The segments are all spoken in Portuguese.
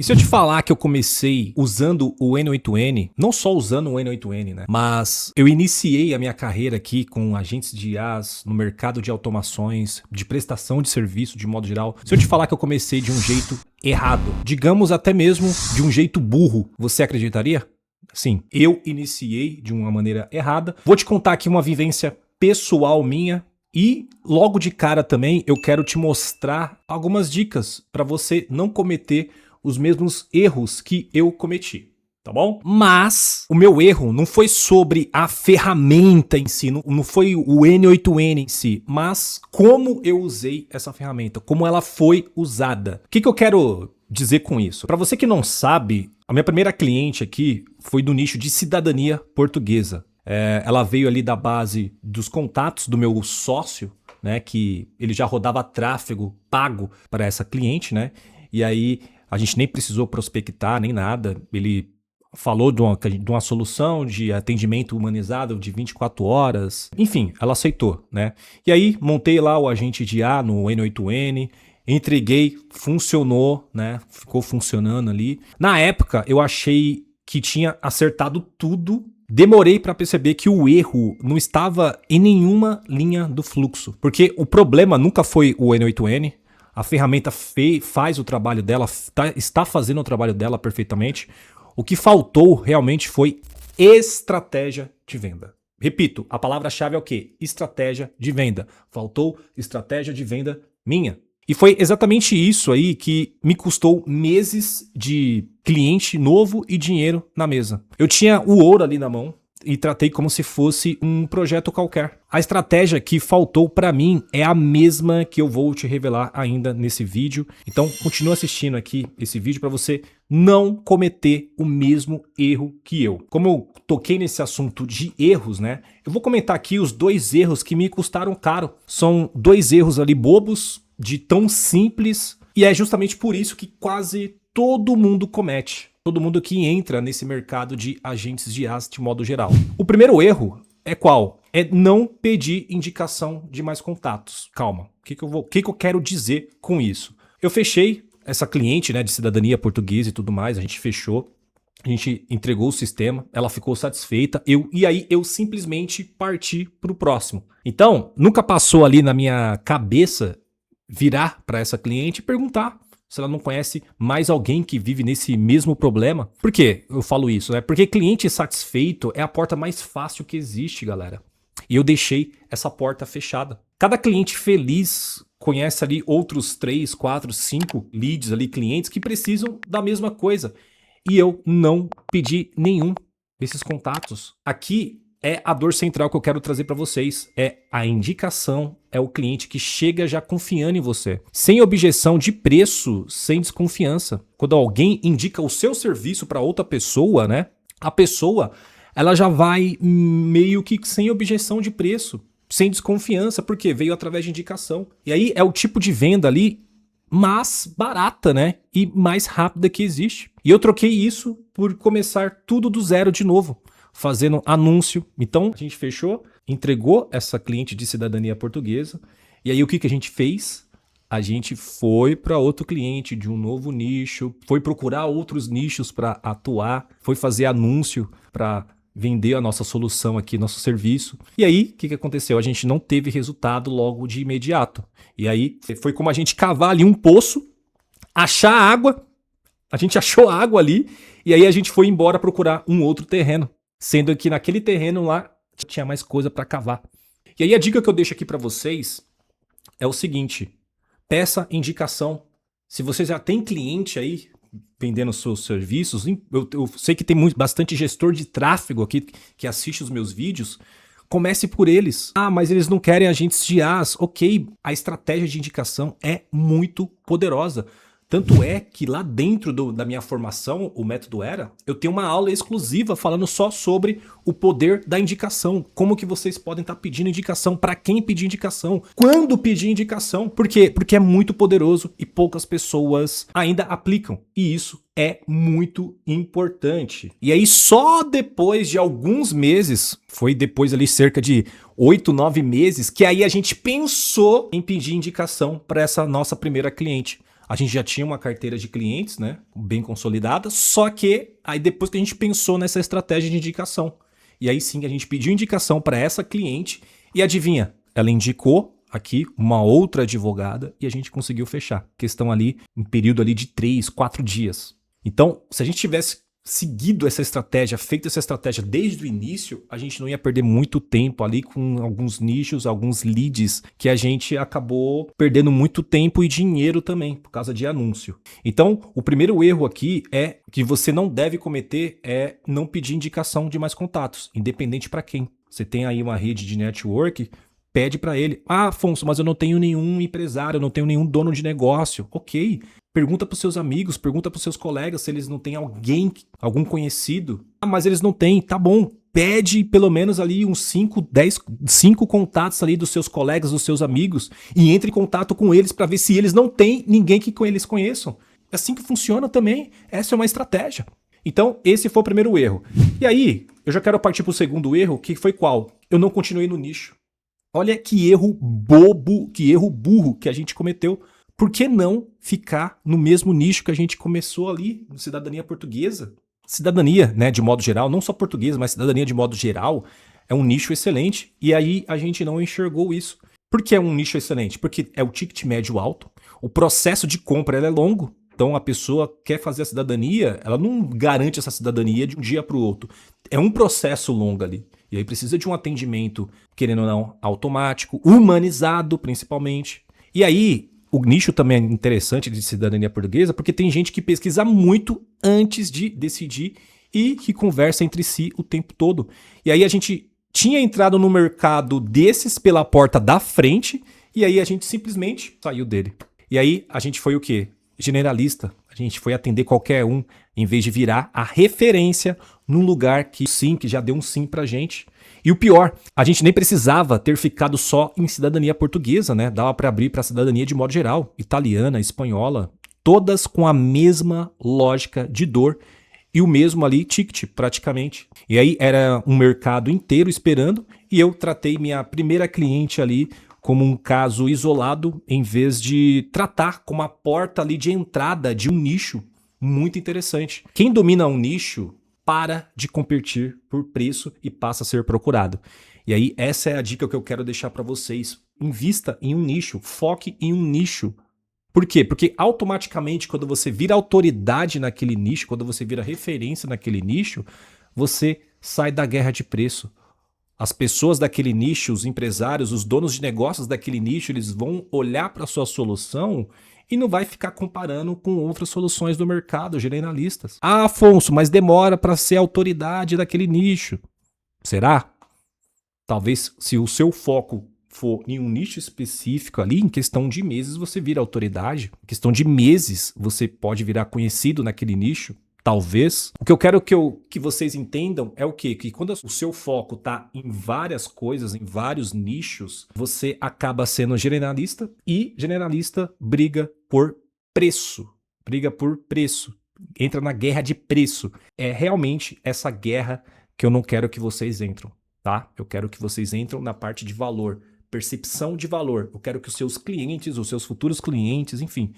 E se eu te falar que eu comecei usando o N8N, não só usando o N8N, né? Mas eu iniciei a minha carreira aqui com agentes de IaaS no mercado de automações, de prestação de serviço de modo geral. Se eu te falar que eu comecei de um jeito errado, digamos até mesmo de um jeito burro, você acreditaria? Sim, eu iniciei de uma maneira errada. Vou te contar aqui uma vivência pessoal minha. E logo de cara também eu quero te mostrar algumas dicas para você não cometer os mesmos erros que eu cometi, tá bom? Mas o meu erro não foi sobre a ferramenta em si, não foi o N8N em si, mas como eu usei essa ferramenta, como ela foi usada. O que eu quero dizer com isso? Para você que não sabe, a minha primeira cliente aqui foi do nicho de cidadania portuguesa. Ela veio ali da base dos contatos do meu sócio, né, que ele já rodava tráfego pago para essa cliente, né? E aí a gente nem precisou prospectar nem nada. Ele falou de uma solução de atendimento humanizado de 24 horas. Enfim, ela aceitou, né? E aí montei lá o agente de IA no N8N, entreguei, funcionou, né? Ficou funcionando ali. Na época eu achei que tinha acertado tudo. Demorei para perceber que o erro não estava em nenhuma linha do fluxo. Porque o problema nunca foi o N8N. A ferramenta faz o trabalho dela, está fazendo o trabalho dela perfeitamente. O que faltou realmente foi estratégia de venda. Repito, a palavra-chave é o quê? Estratégia de venda. Faltou estratégia de venda minha. E foi exatamente isso aí que me custou meses de cliente novo e dinheiro na mesa. Eu tinha o ouro ali na mão e tratei como se fosse um projeto qualquer. A estratégia que faltou para mim é a mesma que eu vou te revelar ainda nesse vídeo. Então, continua assistindo aqui esse vídeo para você não cometer o mesmo erro que eu. Como eu toquei nesse assunto de erros, né? Eu vou comentar aqui os 2 erros que me custaram caro. São 2 erros ali bobos, de tão simples, e é justamente por isso que quase todo mundo comete. Todo mundo que entra nesse mercado de agentes de IaaS de modo geral. O primeiro erro é qual? É não pedir indicação de mais contatos. Calma, o que eu quero dizer com isso? Eu fechei essa cliente, né, de cidadania portuguesa e tudo mais, a gente fechou. A gente entregou o sistema, ela ficou satisfeita, e aí eu simplesmente parti para o próximo. Então, nunca passou ali na minha cabeça virar para essa cliente e perguntar se ela não conhece mais alguém que vive nesse mesmo problema. Por que eu falo isso, né? Porque cliente satisfeito é a porta mais fácil que existe, galera. E eu deixei essa porta fechada. Cada cliente feliz conhece ali outros 3, 4, 5 leads ali, clientes que precisam da mesma coisa. E eu não pedi nenhum desses contatos. Aqui é a dor central que eu quero trazer para vocês. É a indicação, é o cliente que chega já confiando em você. Sem objeção de preço, sem desconfiança. Quando alguém indica o seu serviço para outra pessoa, né? A pessoa, ela já vai meio que sem objeção de preço, sem desconfiança, porque veio através de indicação. E aí é o tipo de venda ali mais barata, né? E mais rápida que existe. E eu troquei isso por começar tudo do zero de novo, fazendo anúncio. Então a gente fechou, entregou essa cliente de cidadania portuguesa. E aí o que a gente fez? A gente foi para outro cliente de um novo nicho, foi procurar outros nichos para atuar, foi fazer anúncio para vender a nossa solução aqui, nosso serviço. E aí, o que aconteceu? A gente não teve resultado logo de imediato. E aí, foi como a gente cavar ali um poço, achar água, a gente achou água ali, e aí a gente foi embora procurar um outro terreno, sendo que naquele terreno lá tinha mais coisa para cavar. E aí a dica que eu deixo aqui para vocês é o seguinte: peça indicação. Se você já tem cliente aí vendendo seus serviços, eu sei que tem bastante gestor de tráfego aqui que assiste os meus vídeos, comece por eles. Ah, mas eles não querem agentes de IaaS. Ok, a estratégia de indicação é muito poderosa. Tanto é que lá dentro da minha formação, o Método Era, eu tenho uma aula exclusiva falando só sobre o poder da indicação. Como que vocês podem estar pedindo indicação, para quem pedir indicação, quando pedir indicação. Por quê? Porque é muito poderoso e poucas pessoas ainda aplicam. E isso é muito importante. E aí só depois de alguns meses, foi depois ali cerca de 8, 9 meses, que aí a gente pensou em pedir indicação para essa nossa primeira cliente. A gente já tinha uma carteira de clientes, né, bem consolidada, só que aí depois que a gente pensou nessa estratégia de indicação. E aí sim a gente pediu indicação para essa cliente e adivinha, ela indicou aqui uma outra advogada e a gente conseguiu fechar. Questão ali, um período ali de 3, 4 dias. Então, se a gente tivesse seguido essa estratégia, feito essa estratégia desde o início, a gente não ia perder muito tempo ali com alguns nichos, alguns leads que a gente acabou perdendo muito tempo e dinheiro também por causa de anúncio. Então, o primeiro erro aqui é que você não deve cometer é não pedir indicação de mais contatos, independente para quem. Você tem aí uma rede de network, pede para ele: ah, Afonso, mas eu não tenho nenhum empresário, eu não tenho nenhum dono de negócio. Ok, pergunta para os seus amigos, pergunta para os seus colegas se eles não têm alguém, algum conhecido. Ah, mas eles não têm, tá bom. Pede pelo menos ali uns 5 contatos ali dos seus colegas, dos seus amigos e entre em contato com eles para ver se eles não têm ninguém que eles conheçam. É assim que funciona também. Essa é uma estratégia. Então, esse foi o primeiro erro. E aí, eu já quero partir para o segundo erro, que foi qual? Eu não continuei no nicho. Olha que erro bobo, que erro burro que a gente cometeu. Por que não ficar no mesmo nicho que a gente começou ali, no Cidadania Portuguesa? Cidadania, né, de modo geral, não só portuguesa, mas cidadania de modo geral, é um nicho excelente. E aí a gente não enxergou isso. Por que é um nicho excelente? Porque é o ticket médio alto, o processo de compra é longo. Então a pessoa quer fazer a cidadania, ela não garante essa cidadania de um dia para o outro. É um processo longo ali. E aí precisa de um atendimento, querendo ou não, automático, humanizado principalmente. E aí, o nicho também é interessante de cidadania portuguesa, porque tem gente que pesquisa muito antes de decidir e que conversa entre si o tempo todo. E aí a gente tinha entrado no mercado desses pela porta da frente, e aí a gente simplesmente saiu dele. E aí a gente foi o quê? Generalista. A gente foi atender qualquer um, em vez de virar a referência num lugar que sim, que já deu um sim pra gente. E o pior, a gente nem precisava ter ficado só em cidadania portuguesa, né? Dava para abrir para cidadania de modo geral, italiana, espanhola, todas com a mesma lógica de dor e o mesmo ali ticket, praticamente. E aí era um mercado inteiro esperando e eu tratei minha primeira cliente ali como um caso isolado, em vez de tratar como a porta ali de entrada de um nicho muito interessante. Quem domina um nicho para de competir por preço e passa a ser procurado. E aí essa é a dica que eu quero deixar para vocês. Invista em um nicho, foque em um nicho. Por quê? Porque automaticamente quando você vira autoridade naquele nicho, quando você vira referência naquele nicho, você sai da guerra de preço. As pessoas daquele nicho, os empresários, os donos de negócios daquele nicho, eles vão olhar para a sua solução e não vai ficar comparando com outras soluções do mercado, generalistas. Ah, Afonso, mas demora para ser autoridade daquele nicho. Será? Talvez se o seu foco for em um nicho específico ali, em questão de meses você vira autoridade. Em questão de meses você pode virar conhecido naquele nicho. Talvez. O que eu quero que vocês entendam é o quê? Que quando o seu foco está em várias coisas, em vários nichos, você acaba sendo generalista e generalista briga por preço. Briga por preço. Entra na guerra de preço. É realmente essa guerra que eu não quero que vocês entrem, tá? Eu quero que vocês entrem na parte de valor, percepção de valor. Eu quero que os seus clientes, os seus futuros clientes, enfim,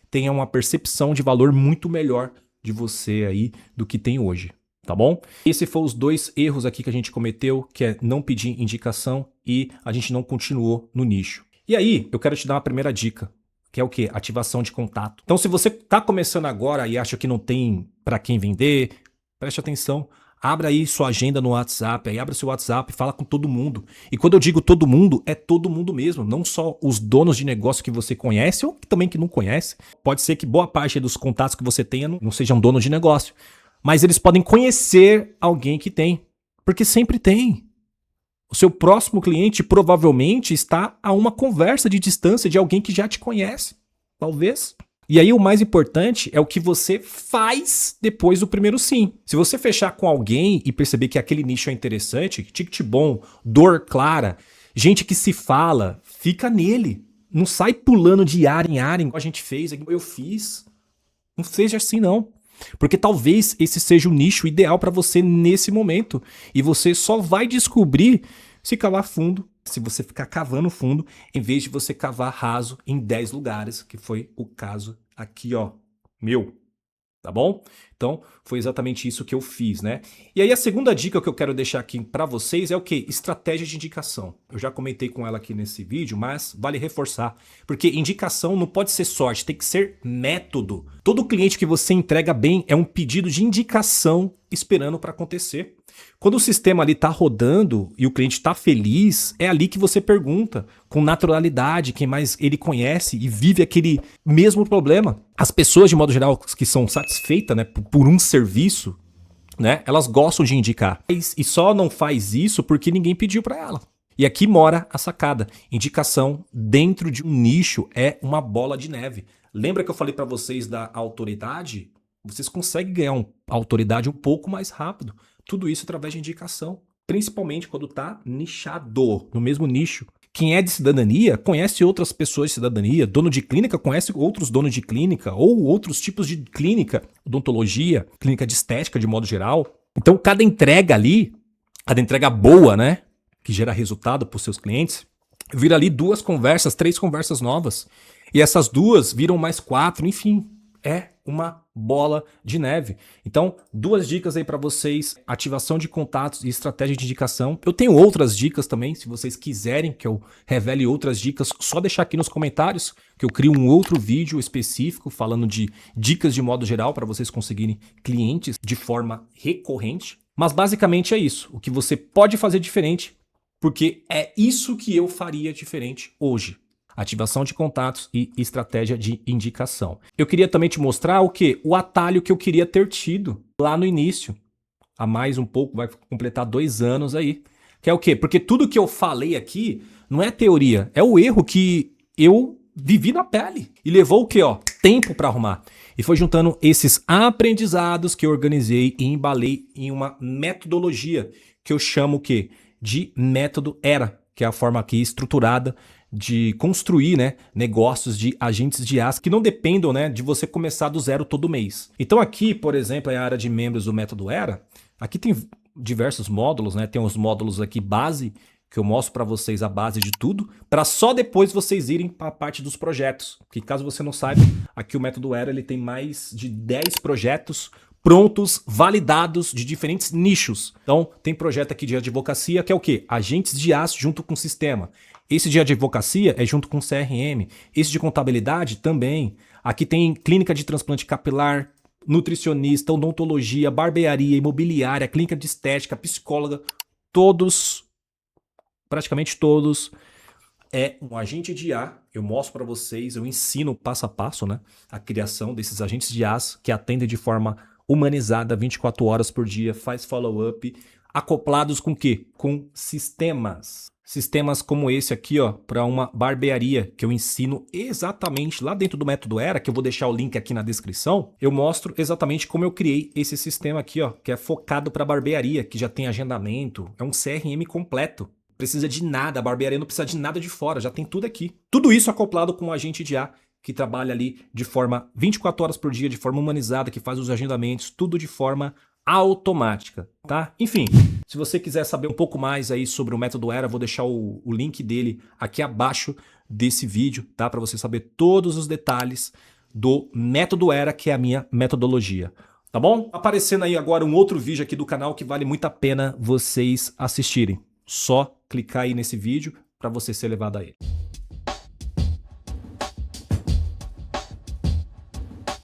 tenham uma percepção de valor muito melhor de você aí do que tem hoje, tá bom? Esses foram os dois erros aqui que a gente cometeu, que é não pedir indicação e a gente não continuou no nicho. E aí, eu quero te dar uma primeira dica, que é o quê? Ativação de contato. Então, se você está começando agora e acha que não tem para quem vender, preste atenção. Abra aí sua agenda no WhatsApp, aí abre seu WhatsApp e fala com todo mundo. E quando eu digo todo mundo, é todo mundo mesmo, não só os donos de negócio que você conhece ou também que não conhece. Pode ser que boa parte dos contatos que você tenha não sejam donos de negócio, mas eles podem conhecer alguém que tem, porque sempre tem. O seu próximo cliente provavelmente está a uma conversa de distância de alguém que já te conhece, talvez. E aí o mais importante é o que você faz depois do primeiro sim. Se você fechar com alguém e perceber que aquele nicho é interessante, ticket bom, dor clara, gente que se fala, fica nele. Não sai pulando de área em área, igual a gente fez, eu fiz. Não seja assim não. Porque talvez esse seja o nicho ideal para você nesse momento. E você só vai descobrir se cavar fundo, se você ficar cavando fundo, em vez de você cavar raso em 10 lugares, que foi o caso aqui, ó, meu. Tá bom? Então, foi exatamente isso que eu fiz, né? E aí a segunda dica que eu quero deixar aqui para vocês é o quê? Estratégia de indicação. Eu já comentei com ela aqui nesse vídeo, mas vale reforçar, porque indicação não pode ser sorte, tem que ser método. Todo cliente que você entrega bem é um pedido de indicação esperando para acontecer. Quando o sistema ali tá rodando e o cliente tá feliz, é ali que você pergunta com naturalidade quem mais ele conhece e vive aquele mesmo problema. As pessoas, de modo geral, que são satisfeitas, né, por um serviço, né, elas gostam de indicar. E só não faz isso porque ninguém pediu para ela. E aqui mora a sacada. Indicação dentro de um nicho é uma bola de neve. Lembra que eu falei para vocês da autoridade? Vocês conseguem ganhar autoridade um pouco mais rápido. Tudo isso através de indicação, principalmente quando está nichado, no mesmo nicho. Quem é de cidadania conhece outras pessoas de cidadania, dono de clínica conhece outros donos de clínica ou outros tipos de clínica, odontologia, clínica de estética de modo geral. Então cada entrega ali, cada entrega boa, né, que gera resultado para os seus clientes, vira ali 2 conversas, 3 conversas novas. E essas 2 viram mais 4, enfim, é uma bola de neve. Então, 2 dicas aí para vocês: ativação de contatos e estratégia de indicação. Eu tenho outras dicas também, se vocês quiserem que eu revele outras dicas, só deixar aqui nos comentários que eu crio um outro vídeo específico falando de dicas de modo geral para vocês conseguirem clientes de forma recorrente. Mas basicamente é isso, o que você pode fazer diferente, porque é isso que eu faria diferente hoje. Ativação de contatos e estratégia de indicação. Eu queria também te mostrar o quê? O atalho que eu queria ter tido lá no início. Há mais um pouco, vai completar 2 anos aí. Que é o quê? Porque tudo que eu falei aqui não é teoria, é o erro que eu vivi na pele. E levou o quê? Ó, tempo para arrumar. E foi juntando esses aprendizados que eu organizei e embalei em uma metodologia que eu chamo o quê? De método ERA, que é a forma aqui estruturada de construir, né, negócios de agentes de aço que não dependam, né, de você começar do zero todo mês. Então aqui, por exemplo, é a área de membros do método ERA. Aqui tem diversos módulos, né? Tem os módulos aqui base, que eu mostro para vocês a base de tudo, para só depois vocês irem para a parte dos projetos. Porque caso você não saiba, aqui o método ERA ele tem mais de 10 projetos prontos, validados de diferentes nichos. Então, tem projeto aqui de advocacia, que é o quê? Agentes de aço junto com o sistema. Esse de advocacia é junto com o CRM. Esse de contabilidade também. Aqui tem clínica de transplante capilar, nutricionista, odontologia, barbearia, imobiliária, clínica de estética, psicóloga. Todos, praticamente todos, é um agente de IA. Eu mostro para vocês, eu ensino passo a passo, né, a criação desses agentes de IA que atendem de forma humanizada 24 horas por dia, faz follow-up, acoplados com o quê? Com sistemas. Sistemas como esse aqui, ó, para uma barbearia, que eu ensino exatamente lá dentro do método ERA, que eu vou deixar o link aqui na descrição. Eu mostro exatamente como eu criei esse sistema aqui, ó, que é focado para barbearia, que já tem agendamento, é um CRM completo. Precisa de nada, a barbearia não precisa de nada de fora, já tem tudo aqui. Tudo isso acoplado com um agente de IA, que trabalha ali de forma 24 horas por dia, de forma humanizada, que faz os agendamentos, tudo de forma automática, tá? Enfim, se você quiser saber um pouco mais aí sobre o método ERA, vou deixar o link dele aqui abaixo desse vídeo, tá? Para você saber todos os detalhes do método ERA, que é a minha metodologia. Tá bom? Aparecendo aí agora um outro vídeo aqui do canal que vale muito a pena vocês assistirem. Só clicar aí nesse vídeo para você ser levado a ele.